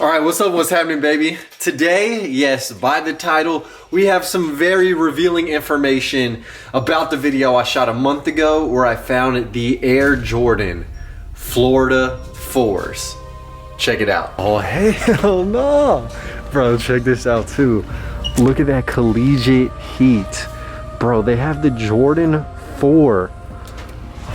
All right, what's up, what's happening, baby? Today, yes, by the title, we have some very revealing information about the video I shot a month ago where I found the Air Jordan Florida 4's. Check it out. Oh, hell no. Bro, check this out too. Look at that collegiate heat. Bro, they have the Jordan 4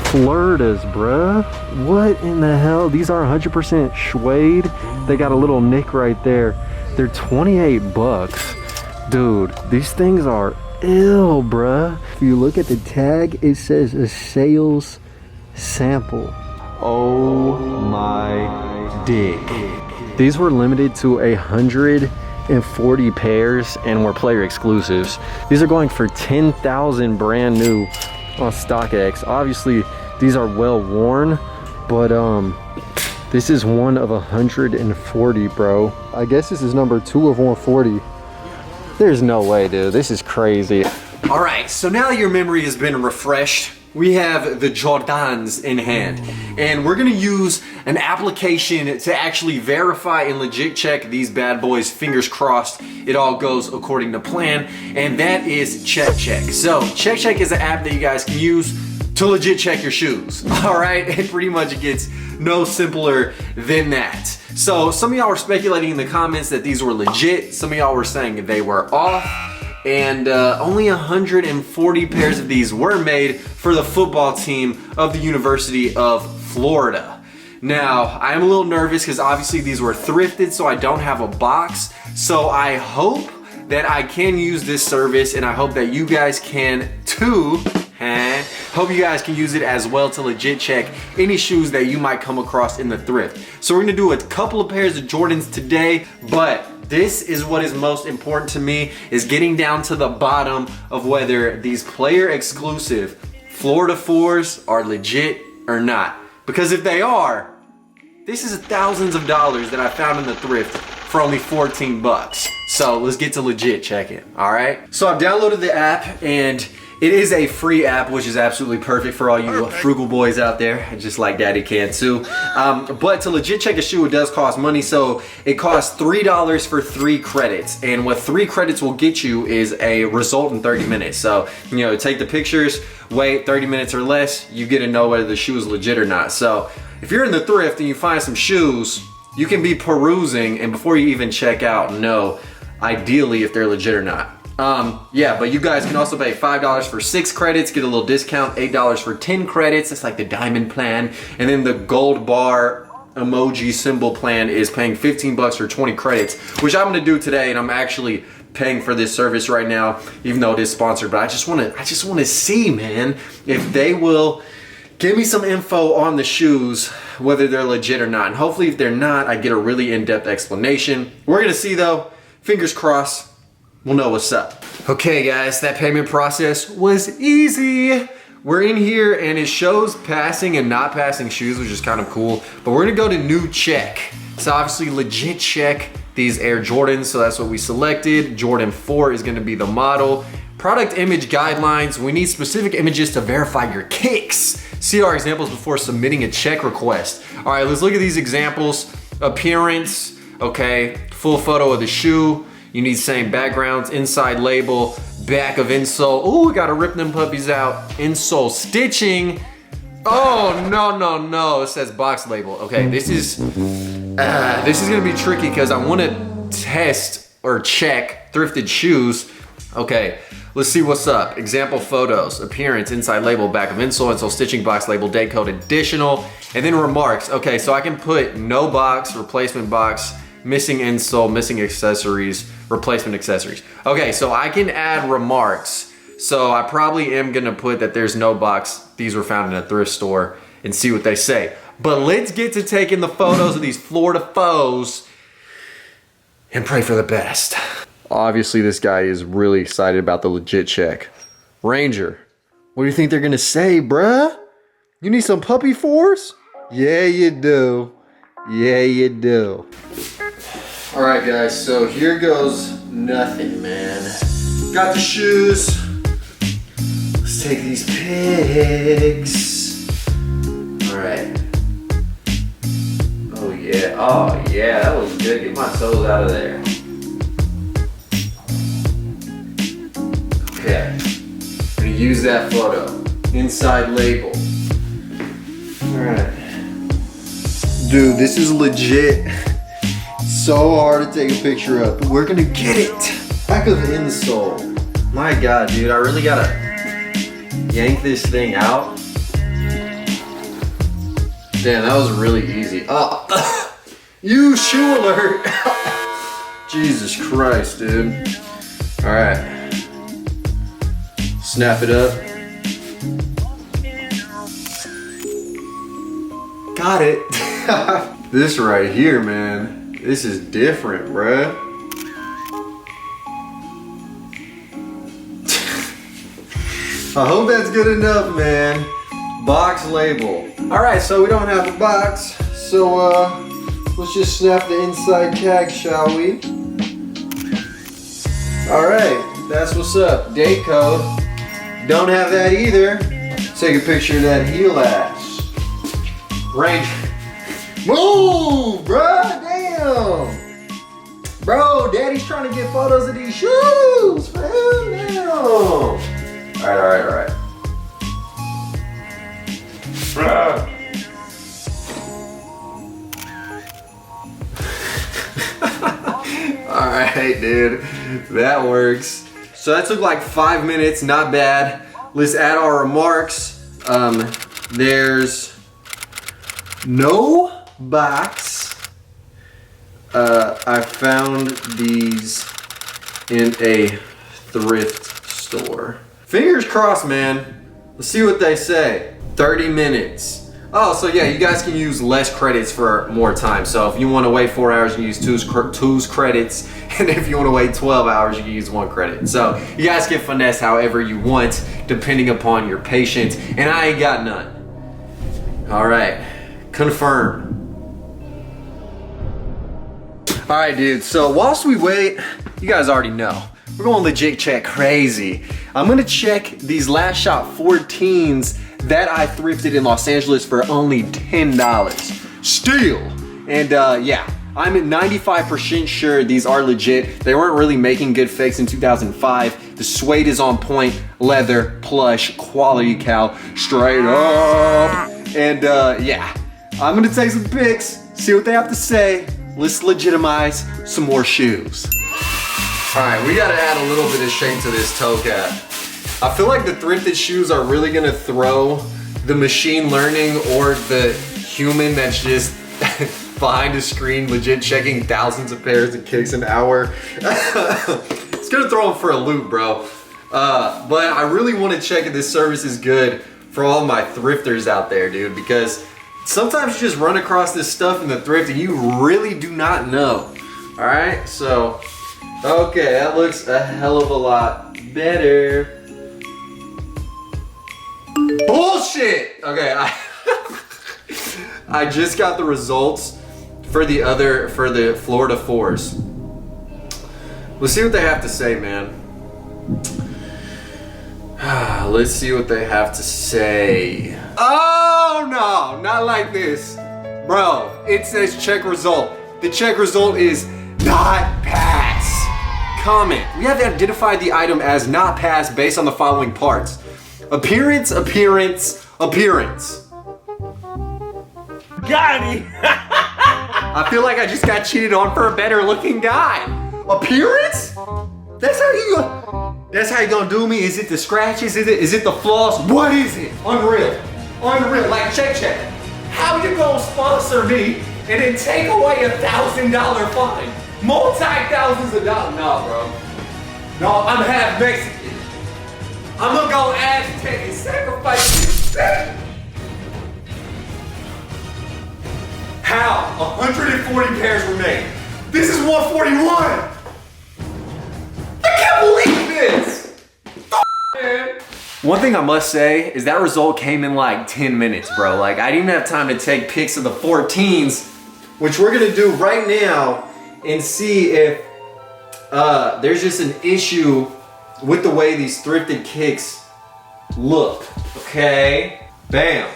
Floridas, bruh. What in the hell? These are 100% suede. They got a little nick right there. They're 28 bucks. Dude, these things are ill, bruh. If you look at the tag, it says a sales sample. Oh my dick. These were limited to 140 pairs and were player exclusives. These are going for 10,000 brand new on StockX. Obviously, these are well worn, but this is one of 140, bro. I guess this is number 2 of 140. There's no way, dude. This is crazy. All right, so now your memory has been refreshed. We have the Jordans in hand, and we're gonna use an application to actually verify and legit check these bad boys. Fingers crossed it all goes according to plan, and that is CheckCheck. So CheckCheck is an app that you guys can use to legit check your shoes. All right, it pretty much gets no simpler than that. So some of y'all were speculating in the comments that these were legit. Some of y'all were saying they were off. And only 140 pairs of these were made for the football team of the University of Florida. Now, I am a little nervous because obviously these were thrifted, so I don't have a box. So I hope that I can use this service, and I hope that you guys can too. Hope you guys can use it as well to legit check any shoes that you might come across in the thrift. So we're gonna do a couple of pairs of Jordans today, but this is what is most important to me, is getting down to the bottom of whether these player exclusive Florida 4's are legit or not. Because if they are, this is thousands of dollars that I found in the thrift for only 14 bucks. So let's get to legit checking, all right? So I've downloaded the app, and it is a free app, which is absolutely perfect for all you frugal boys out there, just like Daddy Cantu. But to legit check a shoe, it does cost money. So it costs $3 for 3 credits. And what 3 credits will get you is a result in 30 minutes. So, you know, take the pictures, wait 30 minutes or less, you get to know whether the shoe is legit or not. So if you're in the thrift and you find some shoes, you can be perusing, and before you even check out, know ideally if they're legit or not. Yeah, but you guys can also pay $5 for 6 credits, get a little discount, $8 for 10 credits. That's like the diamond plan. And then the gold bar emoji symbol plan is paying 15 bucks for 20 credits, which I'm gonna do today, and I'm actually paying for this service right now, even though it is sponsored. But I just wanna see, man, if they will give me some info on the shoes, whether they're legit or not. And hopefully if they're not, I get a really in-depth explanation. We're gonna see though, fingers crossed. We'll know what's up. Okay guys, that payment process was easy. We're in here and it shows passing and not passing shoes, which is kind of cool. But we're gonna go to new check. So obviously legit check these Air Jordans. So that's what we selected. Jordan 4 is gonna be the model. Product image guidelines. We need specific images to verify your kicks. See our examples before submitting a check request. All right, let's look at these examples. Appearance, okay. Full photo of the shoe. You need same backgrounds, inside label, back of insole. Oh, we gotta rip them puppies out. Insole stitching. Oh, no. It says box label. Okay, this is gonna be tricky because I wanna test or check thrifted shoes. Okay, let's see what's up. Example photos, appearance, inside label, back of insole, insole stitching, box label, date code additional, and then remarks. Okay, so I can put no box, replacement box, missing insole, missing accessories, replacement accessories. Okay, so I can add remarks. So I probably am gonna put that there's no box, these were found in a thrift store, and see what they say. But let's get to taking the photos of these Florida 4's and pray for the best. Obviously this guy is really excited about the legit check. Ranger, what do you think they're gonna say, bruh? You need some puppy 4's? Yeah, you do. Yeah, you do. All right, guys, so here goes nothing, man. Got the shoes. Let's take these pics. All right. Oh, yeah. Yeah, oh yeah, that was good. Get my toes out of there. Okay, I'm gonna use that photo. Inside label. Alright. Dude, this is legit. So hard to take a picture of, but we're gonna get it. Back of insole. My God, dude, I really gotta yank this thing out. Damn, that was really easy. Oh, you shoe alert. Jesus Christ, dude. All right. Snap it up. Got it. This right here, man. This is different, bruh. I hope that's good enough, man. Box label. All right, so we don't have a box, so let's just snap the inside tag, shall we? All right, that's what's up. Date code. Don't have that either. Take a picture of that heel ass. Range. Move, bruh, damn. Bro, daddy's trying to get photos of these shoes, man, damn. All right. Alright, dude. That works. So that took like 5 minutes, not bad. Let's add our remarks. There's no box. I found these in a thrift store. Fingers crossed, man. Let's see what they say. 30 minutes. Oh, so yeah, you guys can use less credits for more time. So if you want to wait 4 hours, you can use two's credits. And if you want to wait 12 hours, you can use 1 credit. So you guys can finesse however you want, depending upon your patience. And I ain't got none. All right, confirm. All right, dude, so whilst we wait, you guys already know, we're going legit check crazy. I'm gonna check these Last Shot 14s that I thrifted in Los Angeles for only $10. Steal! And yeah, I'm at 95% sure these are legit. They weren't really making good fakes in 2005. The suede is on point, leather, plush, quality cow, straight up. And yeah, I'm gonna take some pics, see what they have to say. Let's legitimize some more shoes. All right, we gotta add a little bit of shape to this toe cap. I feel like the thrifted shoes are really gonna throw the machine learning or the human that's just behind a screen legit checking thousands of pairs of kicks an hour. It's gonna throw them for a loop, bro. But I really wanna check if this service is good for all my thrifters out there, dude, because sometimes you just run across this stuff in the thrift and you really do not know. All right, so, okay, that looks a hell of a lot better. Bullshit! Okay, I just got the results for the Florida 4's. Let's see what they have to say, man. Let's see what they have to say. Oh no, not like this. Bro, it says check result. The check result is not pass. Comment. We have identified the item as not pass based on the following parts. Appearance, appearance, appearance. Got him. I feel like I just got cheated on for a better looking guy. Appearance? That's how you gonna do me? Is it the scratches? Is it the floss? What is it? Unreal. Unreal. Like check. How you gonna sponsor me and then take away $1,000 fine? Multi-thousands of dollars. No, bro. No, I'm half Mexican. I'm gonna go agitate and sacrifice. How? 140 pairs were made. This is 141. I can't believe this. Man. One thing I must say is that result came in like 10 minutes, bro. Like I didn't even have time to take pics of the 14s, which we're gonna do right now and see if there's just an issue with the way these thrifted kicks look, okay? Bam.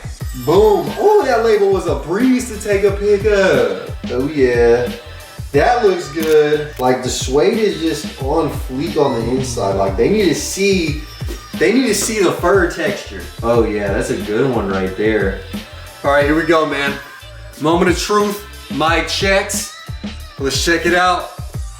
Boom. Oh, that label was a breeze to take a pic of. Oh yeah. That looks good. Like the suede is just on fleek on the inside. Like they need to see the fur texture. Oh yeah, that's a good one right there. All right, here we go, man. Moment of truth. Mic checks. Let's check it out.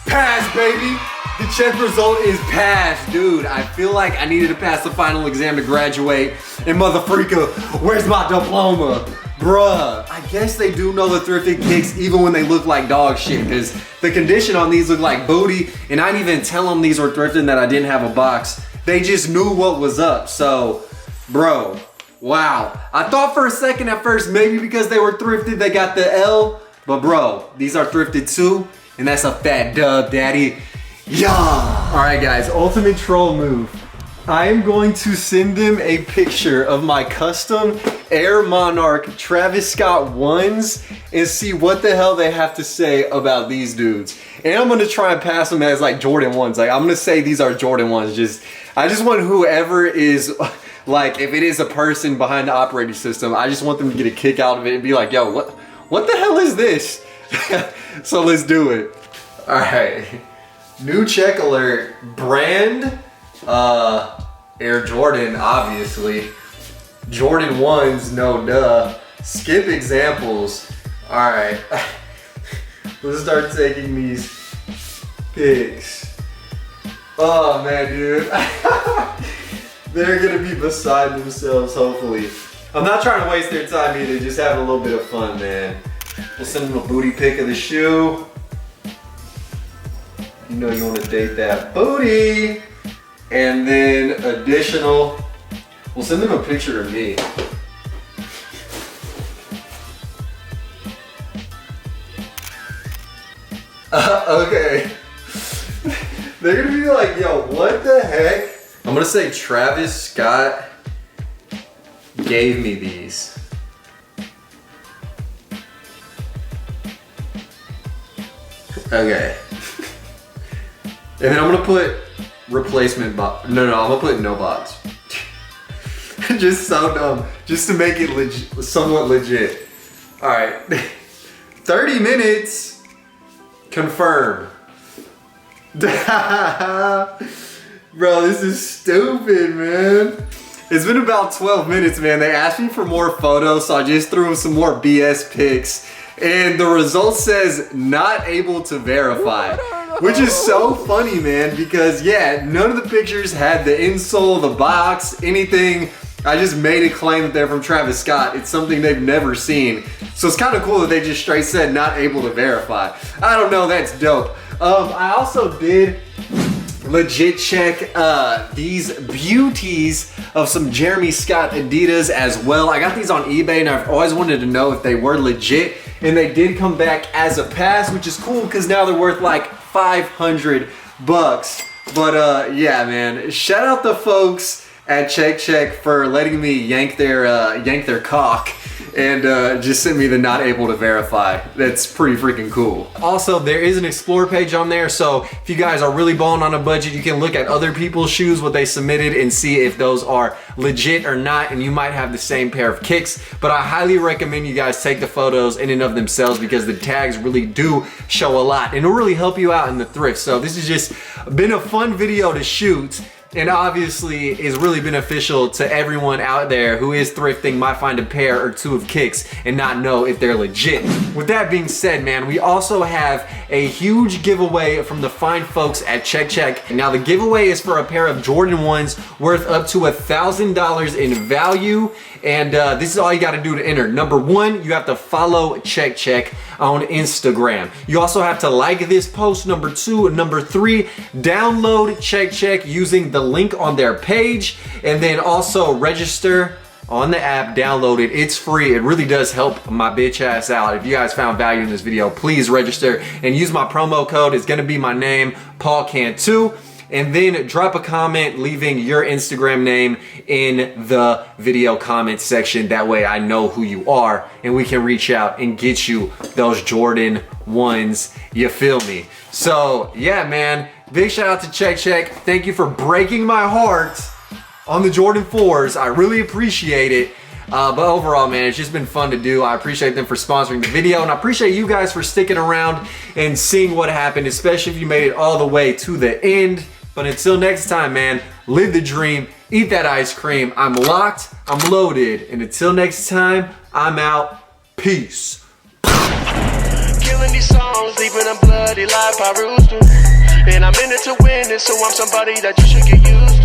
Pass, baby. The check result is pass. Dude, I feel like I needed to pass the final exam to graduate. And motherfreaka, where's my diploma? Bruh, I guess they do know the thrifted kicks even when they look like dog shit, because the condition on these look like booty, and I didn't even tell them these were thrifted and that I didn't have a box. They just knew what was up. So, bro, wow. I thought for a second at first, maybe because they were thrifted, they got the L, but bro, these are thrifted too, and that's a fat dub, daddy. Yeah. All right, guys, ultimate troll move. I am going to send them a picture of my custom Air Monarch Travis Scott 1s and see what the hell they have to say about these dudes. And I'm gonna try and pass them as like Jordan 1s. Like I'm gonna say these are Jordan 1s. I just want whoever is, like if it is a person behind the operating system, I just want them to get a kick out of it and be like, yo, what the hell is this? So let's do it. All right, new check alert, brand, Air Jordan, obviously. Jordan 1s, no duh. Skip examples. All right, let's start taking these pics. Oh man, dude. They're gonna be beside themselves, hopefully. I'm not trying to waste their time either, just having a little bit of fun, man. We'll send them a booty pic of the shoe. You know you wanna date that booty. And then additional, we'll send them a picture of me. Okay. They're gonna be like, yo, what the heck? I'm gonna say Travis Scott gave me these. Okay. And then I'm gonna put replacement box. No, I'm gonna put no box. Just so dumb. Just to make it somewhat legit. All right. 30 minutes. Confirm. Bro, this is stupid, man. It's been about 12 minutes, man. They asked me for more photos, so I just threw some more BS pics. And the result says not able to verify. Which is so funny, man, because yeah, none of the pictures had the insole, the box, anything. I just made a claim that they're from Travis Scott. It's something they've never seen. So it's kind of cool that they just straight said not able to verify. I don't know, that's dope. I also did legit check these beauties of some Jeremy Scott Adidas as well. I got these on eBay and I've always wanted to know if they were legit, and they did come back as a pass, which is cool because now they're worth like 500 bucks. But yeah, man, shout out the folks at Check for letting me yank their cock and just sent me the not able to verify. That's pretty freaking cool. Also, there is an explore page on there, so if you guys are really balling on a budget, you can look at other people's shoes, what they submitted, and see if those are legit or not, and you might have the same pair of kicks. But I highly recommend you guys take the photos in and of themselves because the tags really do show a lot and it'll really help you out in the thrift. So this has just been a fun video to shoot, and obviously is really beneficial to everyone out there who is thrifting, might find a pair or two of kicks and not know if they're legit. With that being said, man, we also have a huge giveaway from the fine folks at Check. Now the giveaway is for a pair of Jordan 1s worth up to $1,000 in value. And this is all you gotta do to enter. Number one, you have to follow Check on Instagram. You also have to like this post. Number two, and number three, download Check using the link on their page, and then also register on the app, download it. It's free. It really does help my bitch ass out. If you guys found value in this video, please register and use my promo code. It's gonna be my name, PAULCANTU. And then drop a comment leaving your Instagram name in the video comment section. That way I know who you are and we can reach out and get you those Jordan 1s. You feel me? So yeah, man, big shout out to Check. Thank you for breaking my heart on the Jordan 4s. I really appreciate it. But overall, man, it's just been fun to do. I appreciate them for sponsoring the video, and I appreciate you guys for sticking around and seeing what happened, especially if you made it all the way to the end. But until next time, man, live the dream, eat that ice cream. I'm locked, I'm loaded, and until next time, I'm out. Peace. Killing these songs, leaving a bloody life I roost to. And I'm in it to win it, so I'm somebody that you should get used to.